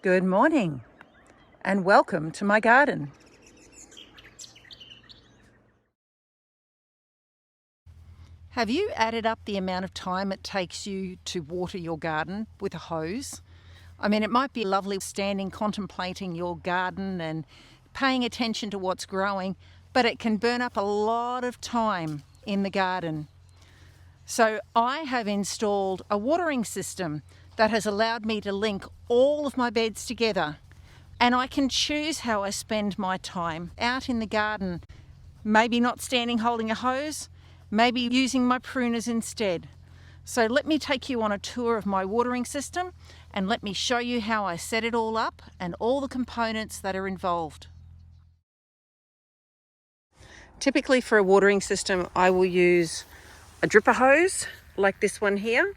Good morning and welcome to my garden. Have you added up the amount of time it takes you to water your garden with a hose? I mean, it might be lovely standing contemplating your garden and paying attention to what's growing, but it can burn up a lot of time in the garden. So I have installed a watering system that has allowed me to link all of my beds together, and I can choose how I spend my time out in the garden. Maybe not standing holding a hose, maybe using my pruners instead. So let me take you on a tour of my watering system and let me show you how I set it all up and all the components that are involved. Typically for a watering system, I will use a dripper hose like this one here.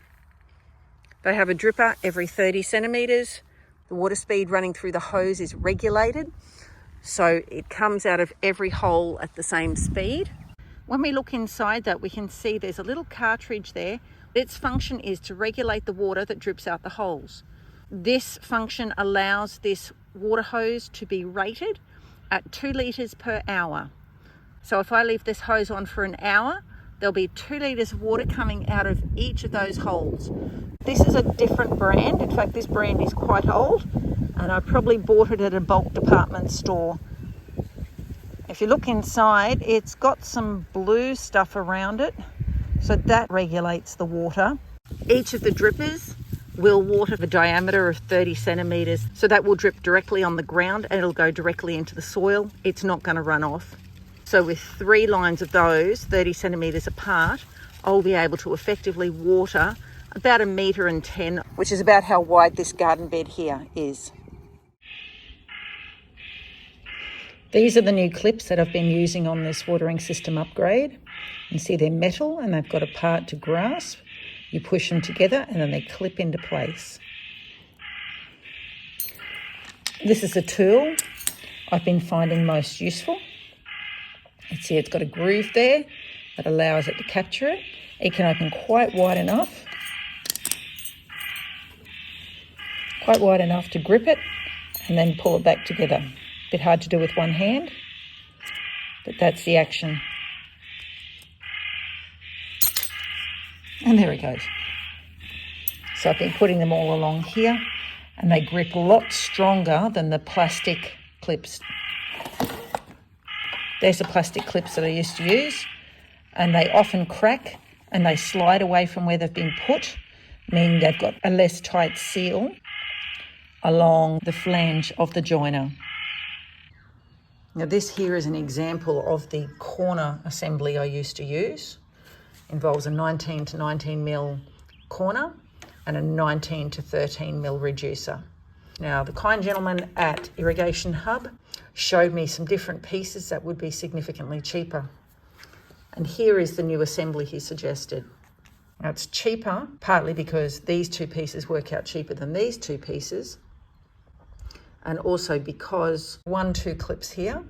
They have a dripper every 30 centimeters. The water speed running through the hose is regulated, so it comes out of every hole at the same speed. When we look inside that, we can see there's a little cartridge there. Its function is to regulate the water that drips out the holes. This function allows this water hose to be rated at 2 litres per hour. So if I leave this hose on for an hour, there'll be 2 litres of water coming out of each of those holes. This is a different brand. In fact, this brand is quite old, and I probably bought it at a bulk department store. If you look inside, it's got some blue stuff around it, so that regulates the water. Each of the drippers will water the diameter of 30 centimetres, so that will drip directly on the ground and it'll go directly into the soil. It's not going to run off. So with 3 lines of those 30 centimetres apart, I'll be able to effectively water about 1.10 meters, which is about how wide this garden bed here is. These are the new clips that I've been using on this watering system upgrade. You can see they're metal and they've got a part to grasp. You push them together and then they clip into place. This is a tool I've been finding most useful. You see it's got a groove there that allows it to capture it. It can open quite wide enough to grip it and then pull it back together. Bit hard to do with one hand, but that's the action. And there it goes. So I've been putting them all along here and they grip a lot stronger than the plastic clips. There's the plastic clips that I used to use, and they often crack and they slide away from where they've been put, meaning they've got a less tight seal along the flange of the joiner. Now this here is an example of the corner assembly I used to use. Involves a 19 to 19 mil corner and a 19 to 13 mil reducer. Now the kind gentleman at Irrigation Hub showed me some different pieces that would be significantly cheaper. And here is the new assembly he suggested. Now it's cheaper, partly because these 2 pieces work out cheaper than these 2 pieces, and also because 2 clips here.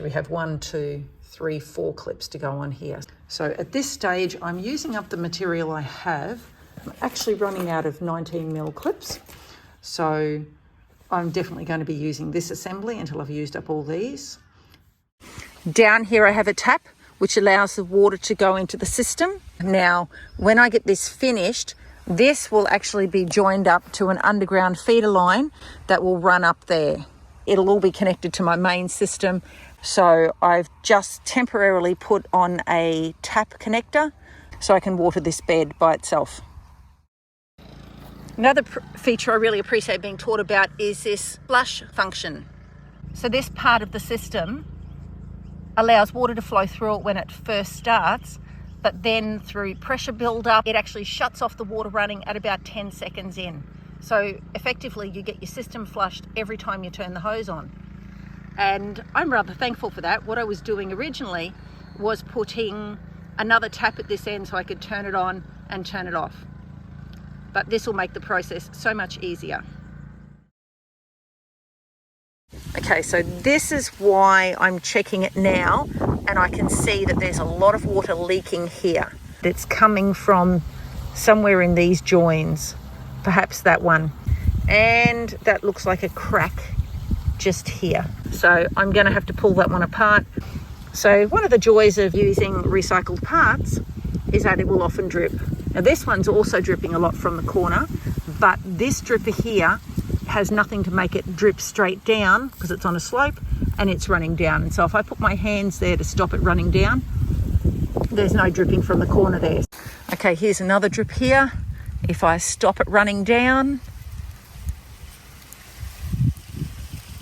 We have 1, 2, 3, 4 clips to go on here. So at this stage, I'm using up the material I have. I'm actually running out of 19 mil clips. So I'm definitely going to be using this assembly until I've used up all these. Down here I have a tap which allows the water to go into the system. Now, when I get this finished, this will actually be joined up to an underground feeder line that will run up there. It'll all be connected to my main system. So I've just temporarily put on a tap connector so I can water this bed by itself. Another feature I really appreciate being taught about is this flush function. So this part of the system allows water to flow through it when it first starts, but then through pressure build-up, it actually shuts off the water running at about 10 seconds in. So effectively you get your system flushed every time you turn the hose on. And I'm rather thankful for that. What I was doing originally was putting another tap at this end so I could turn it on and turn it off. But this will make the process so much easier. Okay, so this is why I'm checking it now, and I can see that there's a lot of water leaking here. It's coming from somewhere in these joins, perhaps that one. and that looks like a crack just here. So I'm going to have to pull that one apart. So one of the joys of using recycled parts is that it will often drip. Now this one's also dripping a lot from the corner, but this dripper here has nothing to make it drip straight down because it's on a slope and it's running down. And so if I put my hands there to stop it running down, there's no dripping from the corner there. Okay, here's another drip here. If I stop it running down,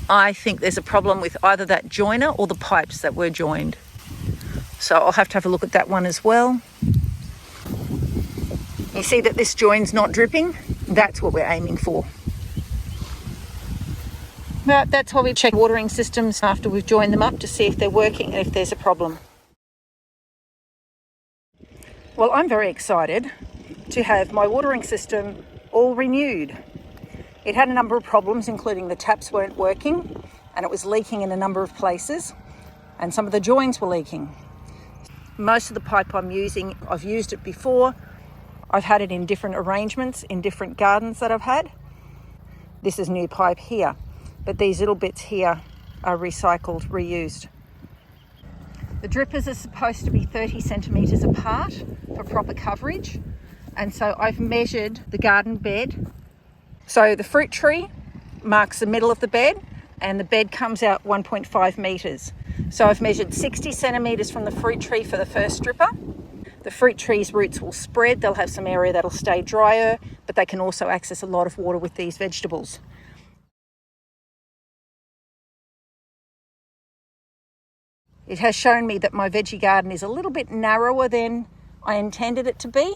I think there's a problem with either that joiner or the pipes that were joined. So I'll have to have a look at that one as well. You see that this join's not dripping? That's what we're aiming for. But that's why we check watering systems after we've joined them up to see if they're working and if there's a problem. Well, I'm very excited to have my watering system all renewed. It had a number of problems, including the taps weren't working and it was leaking in a number of places and some of the joins were leaking. Most of the pipe I'm using, I've used it before. I've had it in different arrangements in different gardens that I've had. This is new pipe here, but these little bits here are recycled, reused. The drippers are supposed to be 30 centimetres apart for proper coverage. And so I've measured the garden bed. So the fruit tree marks the middle of the bed and the bed comes out 1.5 metres. So I've measured 60 centimetres from the fruit tree for the first dripper. The fruit tree's roots will spread. They'll have some area that'll stay drier, but they can also access a lot of water with these vegetables. It has shown me that my veggie garden is a little bit narrower than I intended it to be.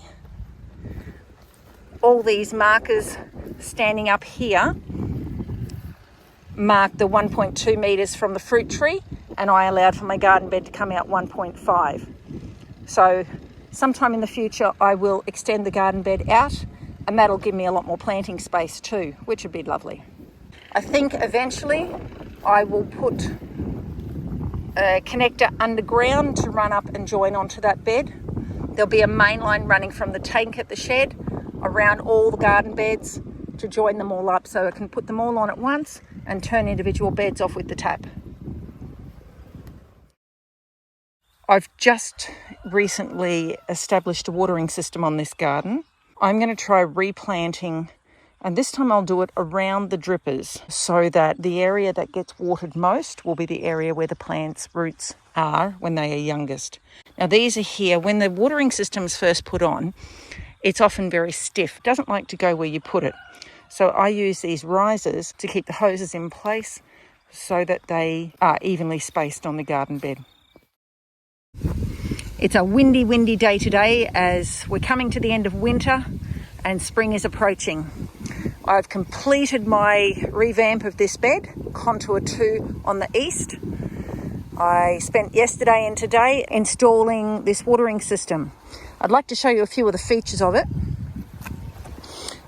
All these markers standing up here mark the 1.2 metres from the fruit tree, and I allowed for my garden bed to come out 1.5. So sometime in the future I will extend the garden bed out, and that'll give me a lot more planting space too, which would be lovely. I think eventually I will put a connector underground to run up and join onto that bed. There'll be a main line running from the tank at the shed around all the garden beds to join them all up, so I can put them all on at once and turn individual beds off with the tap. I've just recently established a watering system on this garden. I'm going to try replanting, and this time I'll do it around the drippers so that the area that gets watered most will be the area where the plant's roots are when they are youngest. Now these are here. When the watering system's first put on, it's often very stiff. It doesn't like to go where you put it. So I use these risers to keep the hoses in place so that they are evenly spaced on the garden bed. It's a windy day today as we're coming to the end of winter and spring is approaching. I've completed my revamp of this bed, contour 2 on the east. I spent yesterday and today installing this watering system. I'd like to show you a few of the features of it.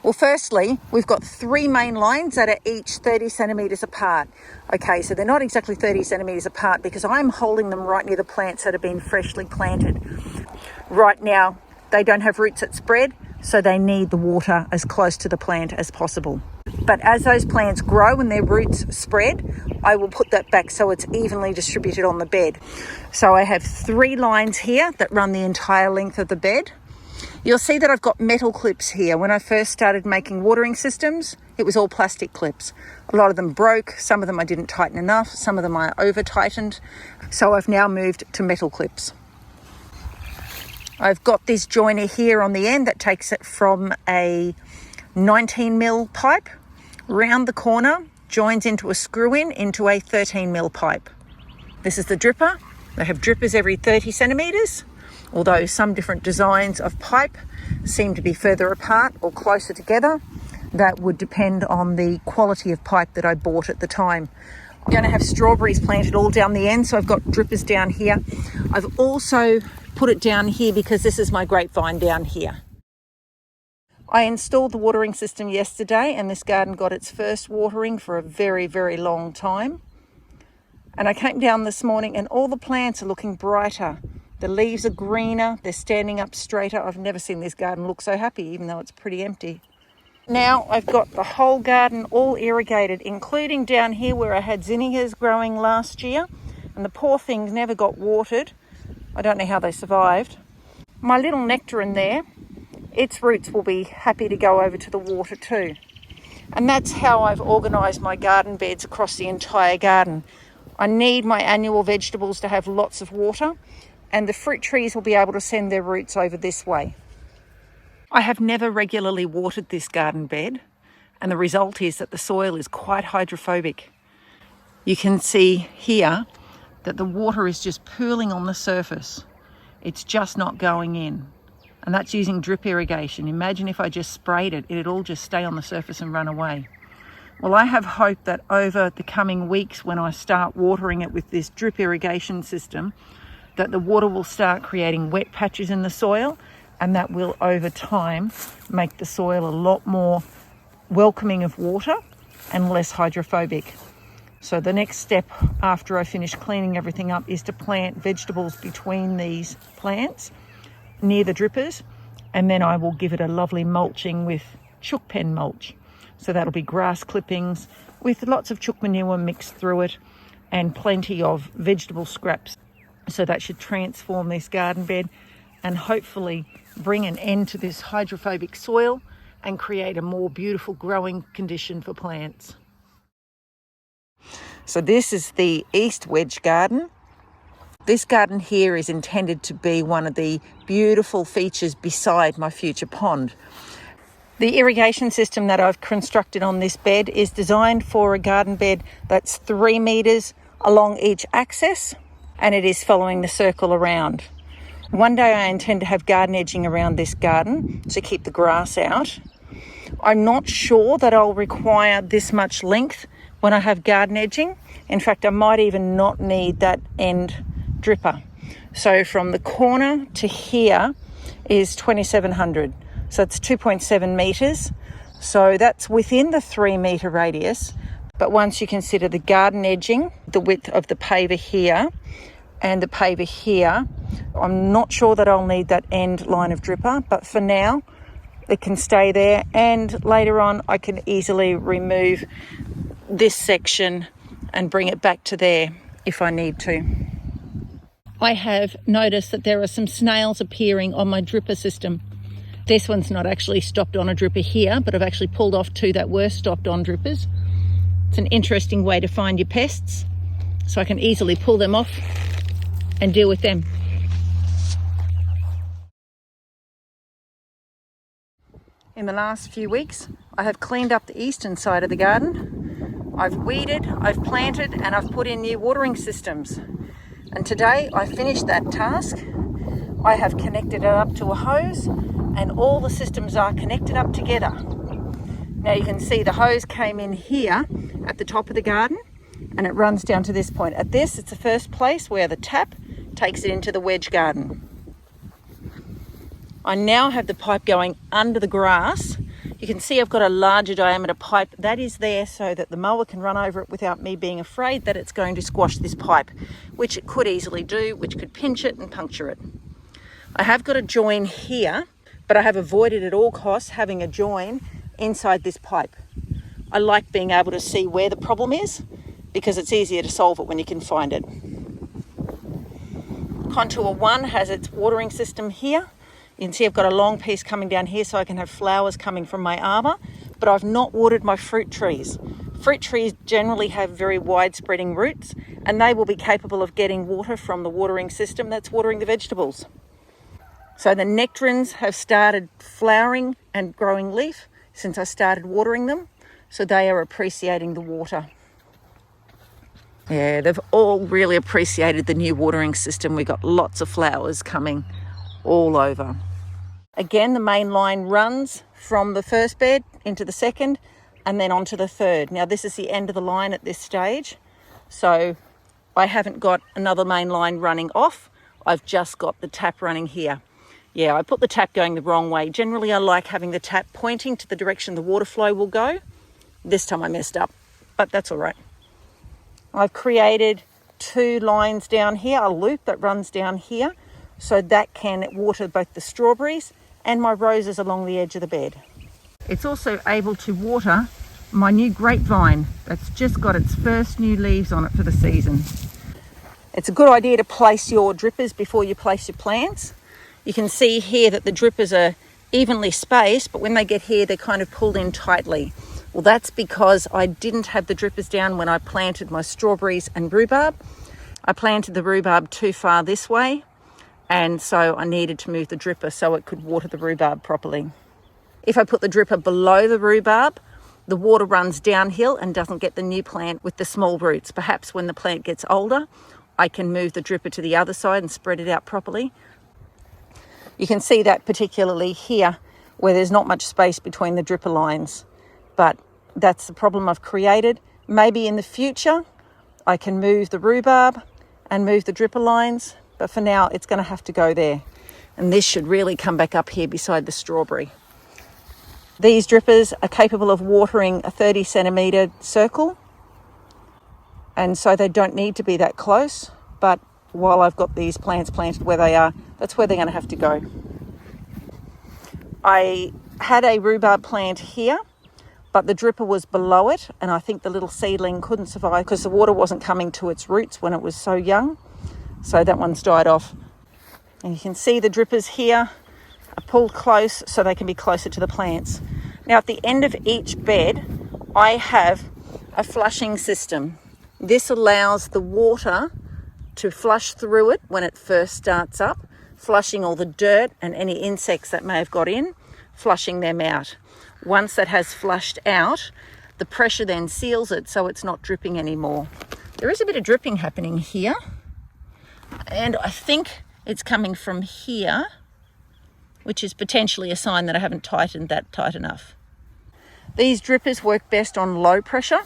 Well, firstly, we've got 3 main lines that are each 30 centimetres apart. Okay, so they're not exactly 30 centimetres apart because I'm holding them right near the plants that have been freshly planted. Right now, they don't have roots that spread, so they need the water as close to the plant as possible. But as those plants grow and their roots spread, I will put that back so it's evenly distributed on the bed. So I have 3 lines here that run the entire length of the bed. You'll see that I've got metal clips here. When I first started making watering systems, it was all plastic clips. A lot of them broke, some of them I didn't tighten enough, some of them I over-tightened. So I've now moved to metal clips. I've got this joiner here on the end that takes it from a 19mm pipe round the corner, joins into a screw-in into a 13mm pipe. This is the dripper. They have drippers every 30 centimetres, although some different designs of pipe seem to be further apart or closer together. That would depend on the quality of pipe that I bought at the time. I'm going to have strawberries planted all down the end, so I've got drippers down here. I've also put it down here because this is my grapevine down here. I installed the watering system yesterday and this garden got its first watering for a very, very long time. And I came down this morning and all the plants are looking brighter. The leaves are greener, they're standing up straighter. I've never seen this garden look so happy, even though it's pretty empty. Now I've got the whole garden all irrigated, including down here where I had zinnias growing last year, and the poor things never got watered. I don't know how they survived. My little nectarine there, its roots will be happy to go over to the water too. And that's how I've organised my garden beds across the entire garden. I need my annual vegetables to have lots of water, and the fruit trees will be able to send their roots over this way. I have never regularly watered this garden bed, and the result is that the soil is quite hydrophobic. You can see here that the water is just pooling on the surface. It's just not going in. And that's using drip irrigation. Imagine if I just sprayed it, it'd all just stay on the surface and run away. Well, I have hope that over the coming weeks, when I start watering it with this drip irrigation system, that the water will start creating wet patches in the soil, and that will over time make the soil a lot more welcoming of water and less hydrophobic. So the next step after I finish cleaning everything up is to plant vegetables between these plants near the drippers, and then I will give it a lovely mulching with chook pen mulch. So that'll be grass clippings with lots of chook manure mixed through it and plenty of vegetable scraps. So that should transform this garden bed and hopefully bring an end to this hydrophobic soil and create a more beautiful growing condition for plants. So this is the East Wedge garden. This garden here is intended to be one of the beautiful features beside my future pond. The irrigation system that I've constructed on this bed is designed for a garden bed that's 3 metres along each axis, and it is following the circle around. One day I intend to have garden edging around this garden to keep the grass out. I'm not sure that I'll require this much length when I have garden edging. In fact, I might even not need that end dripper. So from the corner to here is 2,700. So it's 2.7 metres. So that's within the 3 metre radius. But once you consider the garden edging, the width of the paver here and the paver here, I'm not sure that I'll need that end line of dripper, but for now it can stay there, and later on I can easily remove this section and bring it back to there if I need to. I have noticed that there are some snails appearing on my dripper system. This one's not actually stopped on a dripper here, but I've actually pulled off 2 that were stopped on drippers. It's an interesting way to find your pests, so I can easily pull them off and deal with them. In the last few weeks, I have cleaned up the eastern side of the garden. I've weeded, I've planted, and I've put in new watering systems. And today I finished that task. I have connected it up to a hose, and all the systems are connected up together. Now you can see the hose came in here at the top of the garden, and it runs down to this point. At this, it's the first place where the tap takes it into the wedge garden. I now have the pipe going under the grass. You can see I've got a larger diameter pipe. That is there so that the mower can run over it without me being afraid that it's going to squash this pipe, which it could easily do, which could pinch it and puncture it. I have got a join here, but I have avoided at all costs having a join inside this pipe. I like being able to see where the problem is because it's easier to solve it when you can find it. Contour 1 has its watering system here. You can see I've got a long piece coming down here so I can have flowers coming from my arbour, but I've not watered my fruit trees. Fruit trees generally have very wide-spreading roots, and they will be capable of getting water from the watering system that's watering the vegetables. So the nectarines have started flowering and growing leaf since I started watering them, so they are appreciating the water. Yeah, they've all really appreciated the new watering system. We've got lots of flowers coming all over. Again, the main line runs from the first bed into the second and then onto the third. Now this is the end of the line at this stage, so I haven't got another main line running off. I've just got the tap running here. Yeah, I put the tap going the wrong way. Generally I like having the tap pointing to the direction the water flow will go. This time I messed up, but that's all right. I've created 2 lines down here, a loop that runs down here, so that can water both the strawberries and my roses along the edge of the bed. It's also able to water my new grapevine that's just got its first new leaves on it for the season. It's a good idea to place your drippers before you place your plants. You can see here that the drippers are evenly spaced, but when they get here, they're kind of pulled in tightly. Well, that's because I didn't have the drippers down when I planted my strawberries and rhubarb. I planted the rhubarb too far this way, and so I needed to move the dripper so it could water the rhubarb properly. If I put the dripper below the rhubarb, the water runs downhill and doesn't get the new plant with the small roots. Perhaps when the plant gets older, I can move the dripper to the other side and spread it out properly. You can see that particularly here where there's not much space between the dripper lines, but that's the problem I've created. Maybe in the future I can move the rhubarb and move the dripper lines, but for now it's going to have to go there. And this should really come back up here beside the strawberry. These drippers are capable of watering a 30 centimetre circle, and so they don't need to be that close, but while I've got these plants planted where they are, that's where they're going to have to go. I had a rhubarb plant here, but the dripper was below it, and I think the little seedling couldn't survive because the water wasn't coming to its roots when it was so young, so that one's died off. And you can see the drippers here are pulled close so they can be closer to the plants. Now at the end of each bed, I have a flushing system. This allows the water to flush through it when it first starts up, flushing all the dirt and any insects that may have got in, flushing them out. Once that has flushed out, the pressure then seals it so it's not dripping anymore. There is a bit of dripping happening here, and I think it's coming from here, which is potentially a sign that I haven't tightened that tight enough. These drippers work best on low pressure,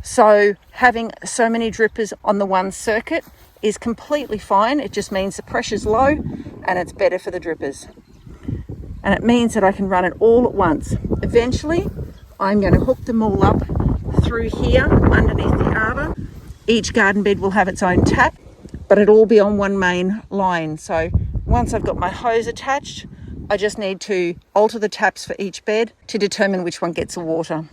so having so many drippers on the one circuit is completely fine. It just means the pressure's low and it's better for the drippers. And it means that I can run it all at once. Eventually, I'm going to hook them all up through here underneath the arbor. Each garden bed will have its own tap, but it'll all be on one main line. So once I've got my hose attached, I just need to alter the taps for each bed to determine which one gets the water.